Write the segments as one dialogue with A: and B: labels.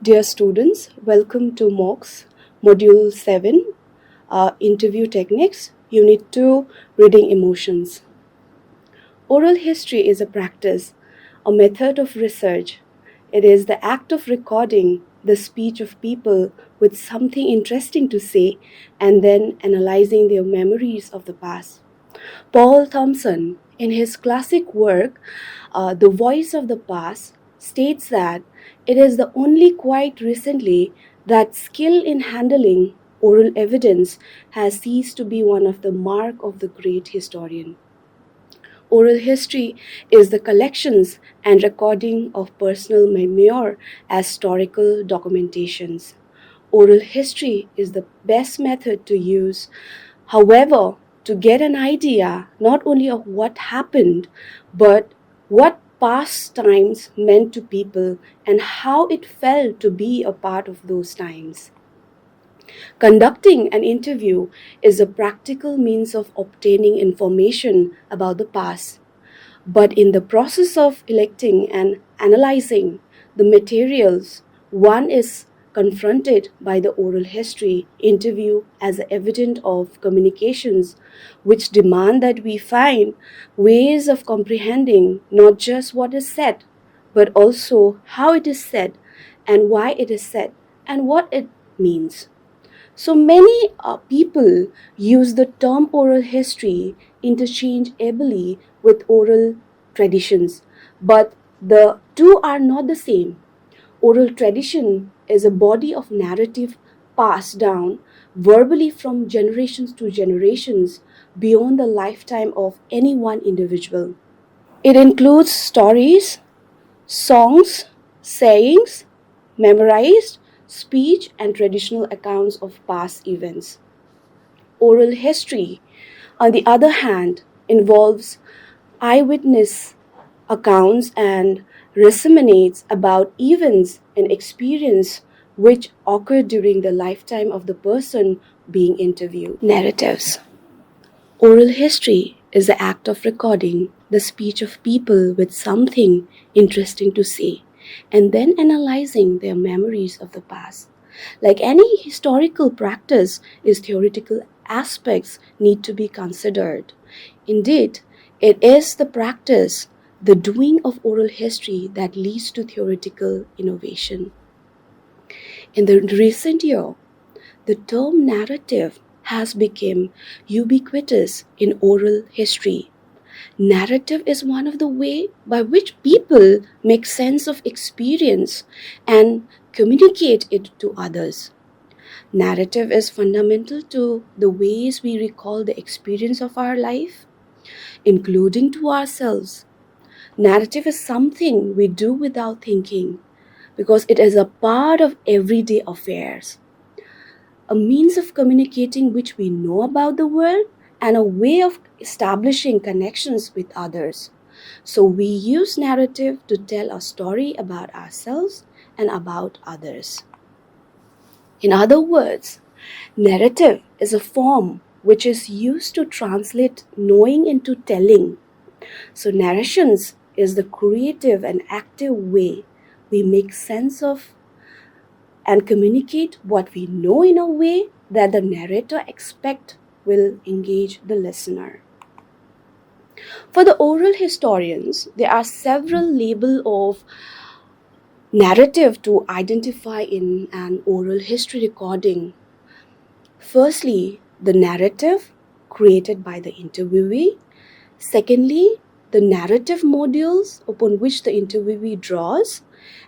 A: Dear students, welcome to MOOCs, Module 7, Interview Techniques, Unit 2, Reading Emotions. Oral history is a practice, a method of research. It is the act of recording the speech of people with something interesting to say and then analyzing their memories of the past. Paul Thompson, in his classic work, The Voice of the Past, states that it is the only quite recently that skill in handling oral evidence has ceased to be one of the mark of the great historian. Oral history is the collections and recording of personal memoir as historical documentations. Oral history is the best method to use, however, to get an idea not only of what happened, but what past times meant to people and how it felt to be a part of those times. Conducting an interview is a practical means of obtaining information about the past. But in the process of electing and analyzing the materials, one is confronted by the oral history interview as evidence of communications which demand that we find ways of comprehending not just what is said, but also how it is said and why it is said and what it means. So many people use the term oral history interchangeably with oral traditions, but the two are not the same. Oral tradition is a body of narrative passed down verbally from generations to generations beyond the lifetime of any one individual. It includes stories, songs, sayings, memorized speech, and traditional accounts of past events. Oral history, on the other hand, involves eyewitness accounts and reminiscence about events and experience which occurred during the lifetime of the person being interviewed. Narratives. Oral history is the act of recording the speech of people with something interesting to say and then analyzing their memories of the past. Like any historical practice, its theoretical aspects need to be considered. Indeed, it is the practice, the doing of oral history that leads to theoretical innovation. In the recent year, the term narrative has become ubiquitous in oral history. Narrative is one of the ways by which people make sense of experience and communicate it to others. Narrative is fundamental to the ways we recall the experience of our life, including to ourselves. Narrative is something we do without thinking because it is a part of everyday affairs, a means of communicating which we know about the world and a way of establishing connections with others. So we use narrative to tell a story about ourselves and about others. In other words, narrative is a form which is used to translate knowing into telling. So narrations is the creative and active way we make sense of and communicate what we know in a way that the narrator expect will engage the listener. For the oral historians, there are several labels of narrative to identify in an oral history recording. Firstly, the narrative created by the interviewee. Secondly, the narrative modules upon which the interviewee draws.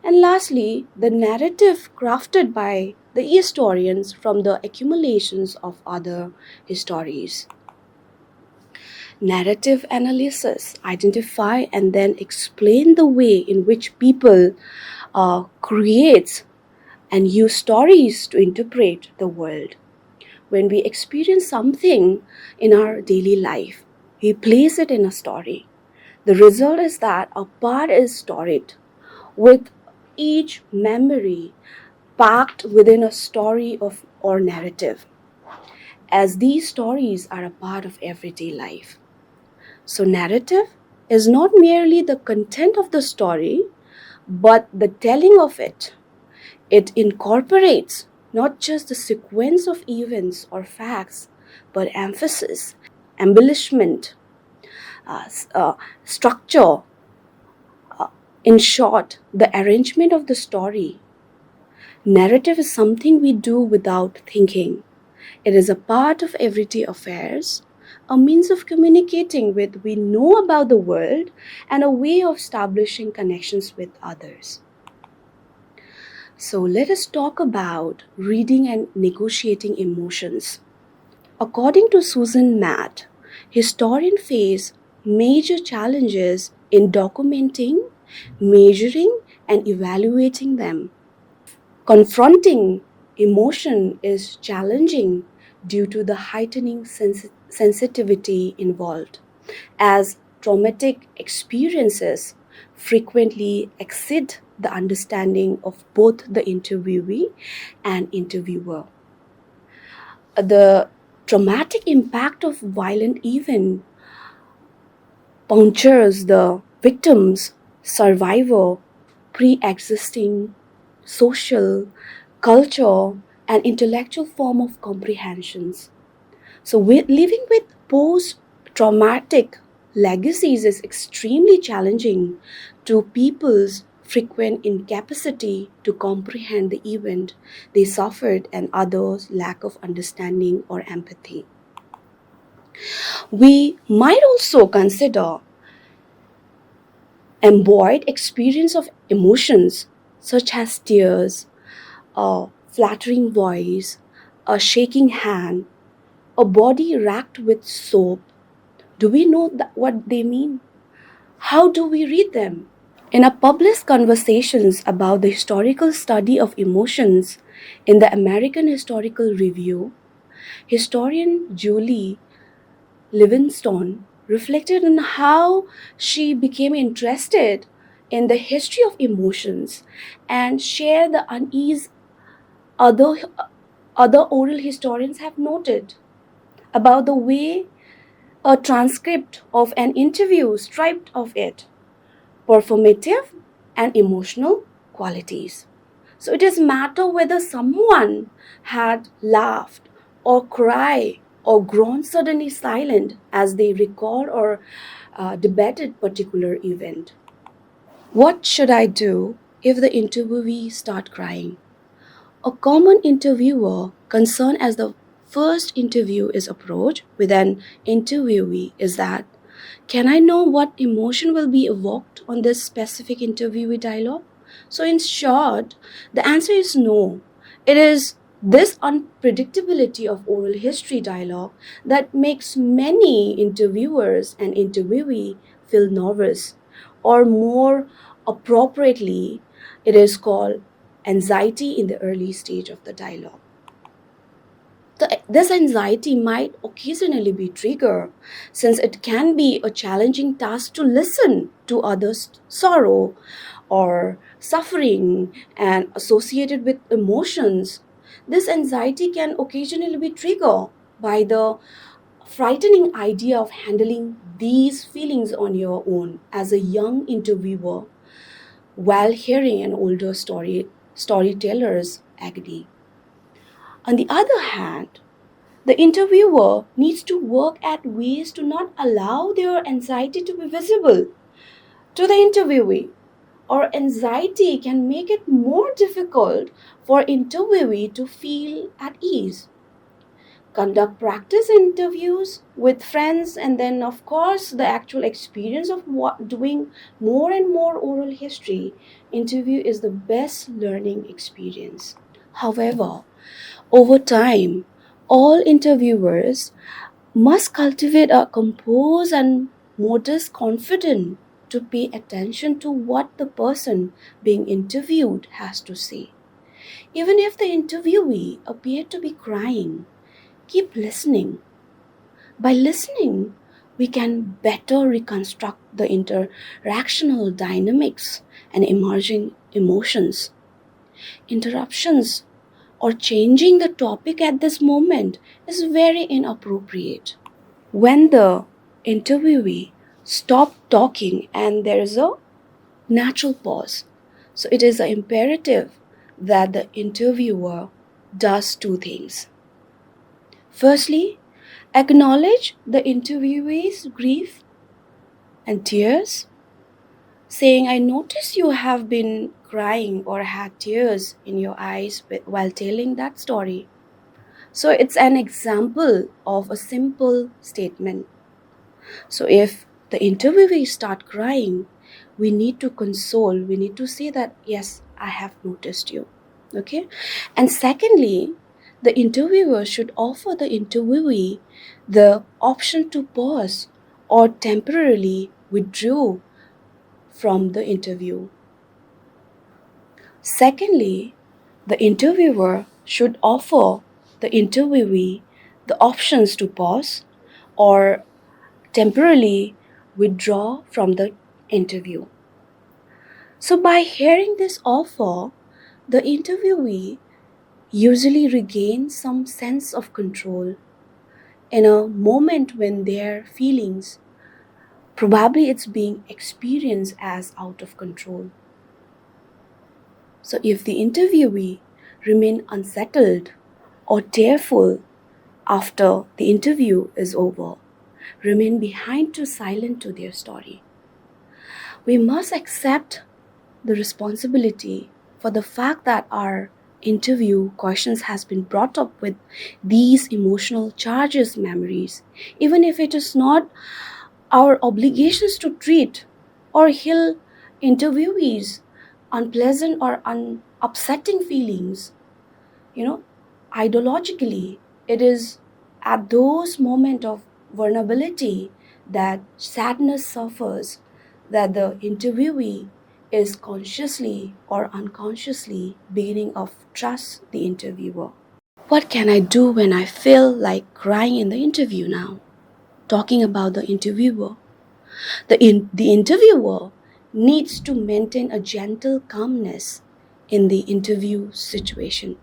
A: And lastly, the narrative crafted by the historians from the accumulations of other histories. Narrative analysis identify and then explain the way in which people create and use stories to interpret the world. When we experience something in our daily life, we place it in a story. The result is that a part is storied with each memory packed within a story of or narrative, as these stories are a part of everyday life. So narrative is not merely the content of the story, but the telling of it. It incorporates not just the sequence of events or facts, but emphasis, embellishment, structure, in short, the arrangement of the story. Narrative is something we do without thinking. It is a part of everyday affairs, a means of communicating with we know about the world, and a way of establishing connections with others. So let us talk about reading and negotiating emotions. According to Susan Matt, historians face major challenges in documenting, measuring, and evaluating them. Confronting emotion is challenging due to the heightening sensitivity involved, as traumatic experiences frequently exceed the understanding of both the interviewee and interviewer. The traumatic impact of violent event punctures the victim's survivor pre-existing social, culture, and intellectual form of comprehensions. So, living with post traumatic legacies is extremely challenging to people's frequent incapacity to comprehend the event they suffered and others' lack of understanding or empathy. We might also consider embodied experience of emotions such as tears, a flattering voice, a shaking hand, a body racked with soap. Do we know what they mean? How do we read them? In a published conversations about the historical study of emotions in the American Historical Review, historian Julie Livingstone reflected on how she became interested in the history of emotions and shared the unease other other oral historians have noted about the way a transcript of an interview stripped of it performative and emotional qualities. So it does matter whether someone had laughed or cried or grown suddenly silent as they recall or debated particular event. What should I do if the interviewee start crying? A common interviewer concern as the first interview is approached with an interviewee is that, can I know what emotion will be evoked on this specific interviewee dialogue? So, in short, the answer is no. It is this unpredictability of oral history dialogue that makes many interviewers and interviewee feel nervous, or more appropriately, it is called anxiety in the early stage of the dialogue. This anxiety might occasionally be triggered since it can be a challenging task to listen to others' sorrow or suffering and associated with emotions. This anxiety can occasionally be triggered by the frightening idea of handling these feelings on your own as a young interviewer while hearing an older storyteller's agony. On the other hand, the interviewer needs to work at ways to not allow their anxiety to be visible to the interviewee, or anxiety can make it more difficult for interviewee to feel at ease. Conduct practice interviews with friends, and then of course the actual experience of doing more and more oral history interview is the best learning experience. However, over time, all interviewers must cultivate a composed and modest confidence to pay attention to what the person being interviewed has to say. Even if the interviewee appeared to be crying, keep listening. By listening, we can better reconstruct the interactional dynamics and emerging emotions. Interruptions or changing the topic at this moment is very inappropriate. When the interviewee stops talking and there is a natural pause, so it is imperative that the interviewer does two things. Firstly, acknowledge the interviewee's grief and tears, saying, I notice you have been crying or had tears in your eyes while telling that story. So it's an example of a simple statement. So if the interviewee start crying, we need to console, we need to say that, yes, I have noticed you. Okay? And secondly, the interviewer should offer the interviewee the option to pause or temporarily withdraw from the interview. Secondly, the interviewer should offer the interviewee the options to pause or temporarily withdraw from the interview. So, by hearing this offer, the interviewee usually regains some sense of control in a moment when their feelings probably it's being experienced as out of control. So, if the interviewee remain unsettled or tearful after the interview is over, remain behind to silent to their story. We must accept the responsibility for the fact that our interview questions has been brought up with these emotional charges memories, even if it is not our obligations to treat or heal interviewees unpleasant or upsetting feelings. Ideologically, it is at those moments of vulnerability that sadness suffers, that the interviewee is consciously or unconsciously beginning of trust the interviewer. What can I do when I feel like crying in the interview now? Talking about the interviewer. The interviewer needs to maintain a gentle calmness in the interview situation.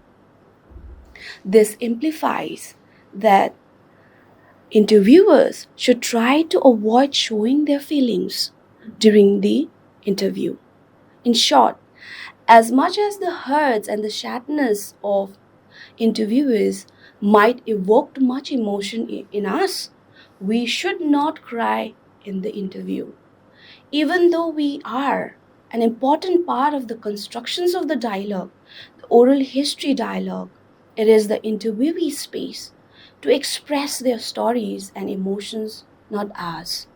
A: This implies that interviewers should try to avoid showing their feelings during the interview. In short, as much as the hurts and the sadness of interviewers might evoke much emotion in us, we should not cry in the interview. Even though we are an important part of the constructions of the dialogue, the oral history dialogue, it is the interviewee space to express their stories and emotions, not ours.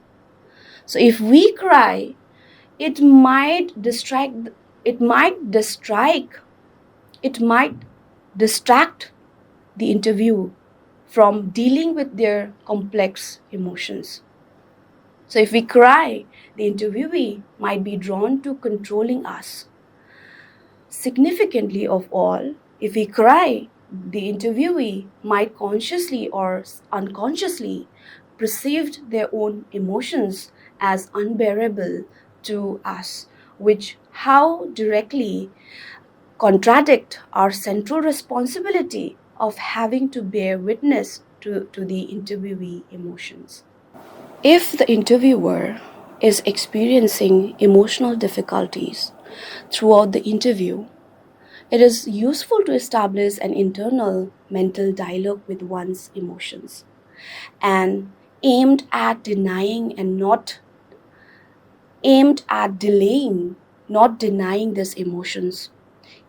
A: So if we cry, it might distract, it might distract, it might distract the interview from dealing with their complex emotions. So if we cry, the interviewee might be drawn to controlling us. Significantly of all, if we cry, the interviewee might consciously or unconsciously perceived their own emotions as unbearable to us, which how directly contradict our central responsibility of having to bear witness to the interviewee emotions. If the interviewer is experiencing emotional difficulties throughout the interview, it is useful to establish an internal mental dialogue with one's emotions and aimed at delaying, not denying these emotions.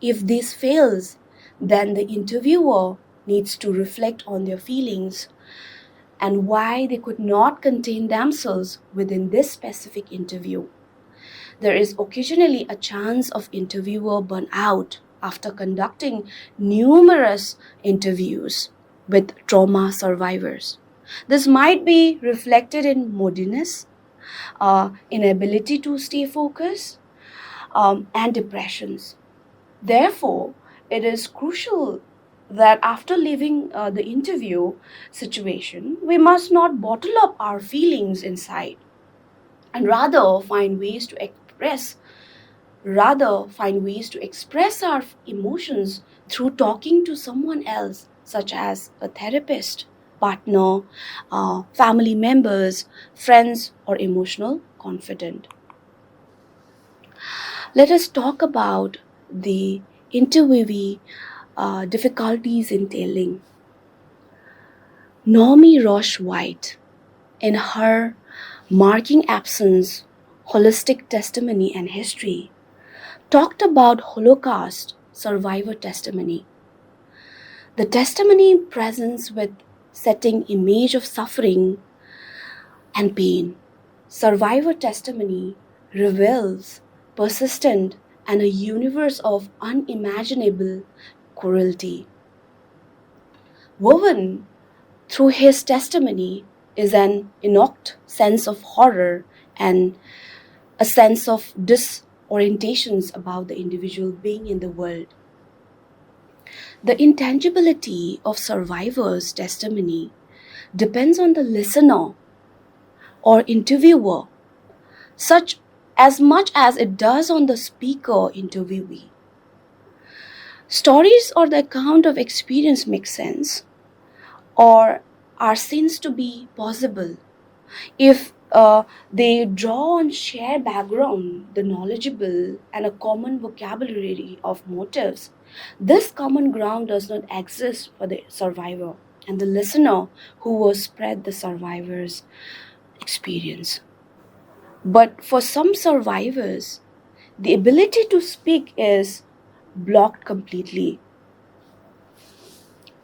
A: If this fails, then the interviewer needs to reflect on their feelings and why they could not contain themselves within this specific interview. There is occasionally a chance of interviewer burnout after conducting numerous interviews with trauma survivors. This might be reflected in moodiness, inability to stay focused, and depressions. Therefore, it is crucial that after leaving the interview situation, we must not bottle up our feelings inside and rather find ways to express our emotions through talking to someone else, such as a therapist, partner, family members, friends, or emotional confidant. Let us talk about the interviewee difficulties in telling. Naomi Roche White, in her Marking Absence, Holistic Testimony and History, talked about Holocaust survivor testimony. The testimony presents with setting image of suffering and pain. Survivor testimony reveals persistent and a universe of unimaginable cruelty. Woven through his testimony is an innocent sense of horror and a sense of disorientations about the individual being in the world. The intangibility of survivors' testimony depends on the listener or interviewer, such as much as it does on the speaker interviewee. Stories or the account of experience make sense or are seen to be possible if they draw on shared background, the knowledgeable, and a common vocabulary of motives. This common ground does not exist for the survivor and the listener who will spread the survivor's experience. But for some survivors, the ability to speak is blocked completely.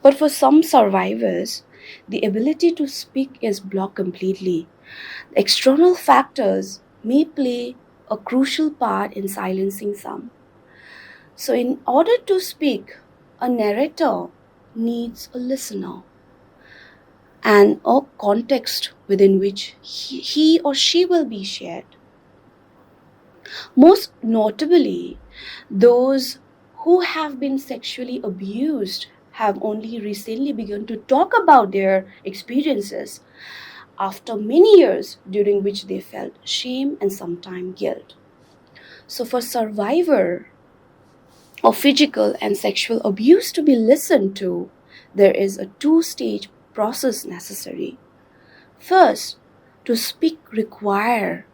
A: But for some survivors, the ability to speak is blocked completely. External factors may play a crucial part in silencing some. So, in order to speak, a narrator needs a listener and a context within which he or she will be shared. Most notably, those who have been sexually abused have only recently begun to talk about their experiences after many years during which they felt shame and sometimes guilt. So for survivor of physical and sexual abuse to be listened to, there is a two-stage process necessary. First, to speak require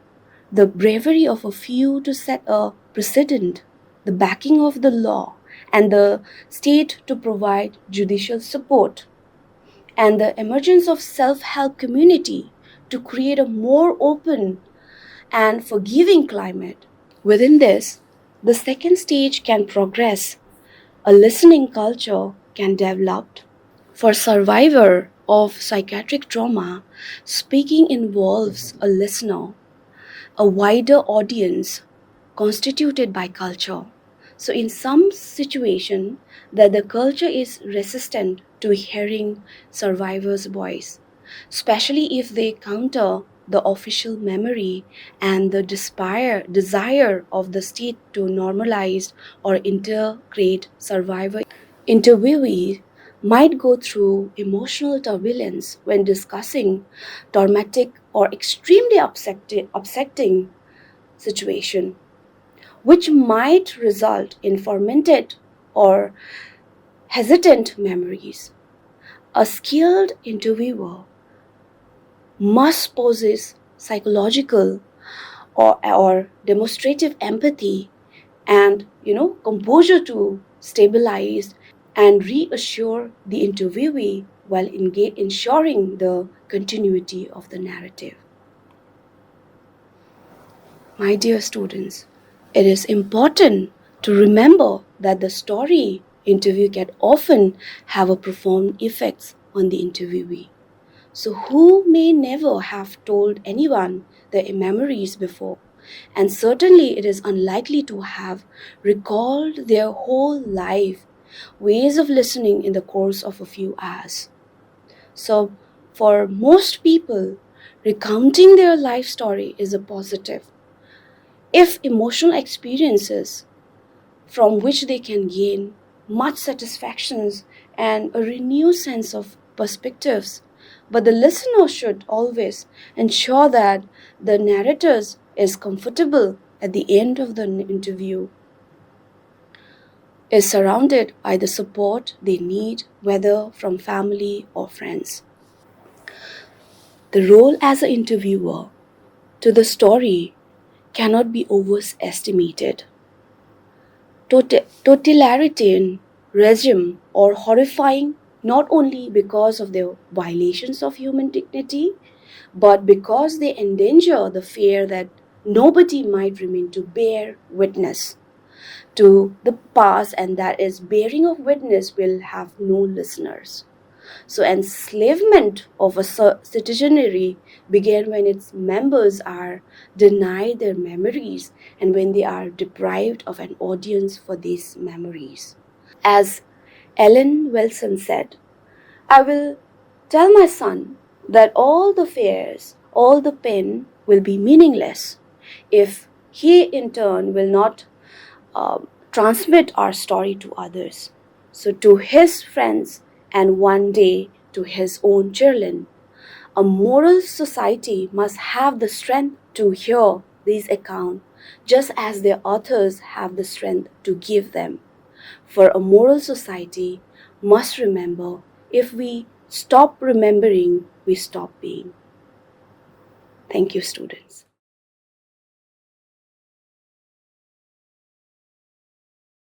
A: the bravery of a few to set a precedent, the backing of the law, and the state to provide judicial support, and the emergence of self-help community to create a more open and forgiving climate. Within this, the second stage can progress. A listening culture can develop. For survivor of psychiatric trauma, speaking involves a listener, a wider audience constituted by culture. So in some situation that the culture is resistant to hearing survivors' voice, especially if they counter the official memory and the desire of the state to normalize or integrate survivor. Interviewees might go through emotional turbulence when discussing traumatic or extremely upsetting situation, which might result in fermented or hesitant memories. A skilled interviewer must possess psychological or demonstrative empathy and composure to stabilize and reassure the interviewee while ensuring the continuity of the narrative. My dear students, it is important to remember that the story interview can often have a profound effects on the interviewee. So who may never have told anyone their memories before, and certainly it is unlikely to have recalled their whole life ways of listening in the course of a few hours. So for most people, recounting their life story is a positive. If emotional experiences from which they can gain much satisfactions and a renewed sense of perspectives, but the listener should always ensure that the narrator is comfortable at the end of the interview, is surrounded by the support they need, whether from family or friends. The role as an interviewer to the story cannot be overestimated. totalitarian regime or horrifying not only because of their violations of human dignity, but because they endanger the fear that nobody might remain to bear witness to the past, and that is bearing of witness will have no listeners. So, enslavement of a citizenry began when its members are denied their memories and when they are deprived of an audience for these memories. As Ellen Wilson said, I will tell my son that all the fears, all the pain will be meaningless if he in turn will not transmit our story to others. So, to his friends, and one day to his own children, a moral society must have the strength to hear these accounts, just as their authors have the strength to give them. For a moral society must remember, if we stop remembering, we stop being. Thank you, students.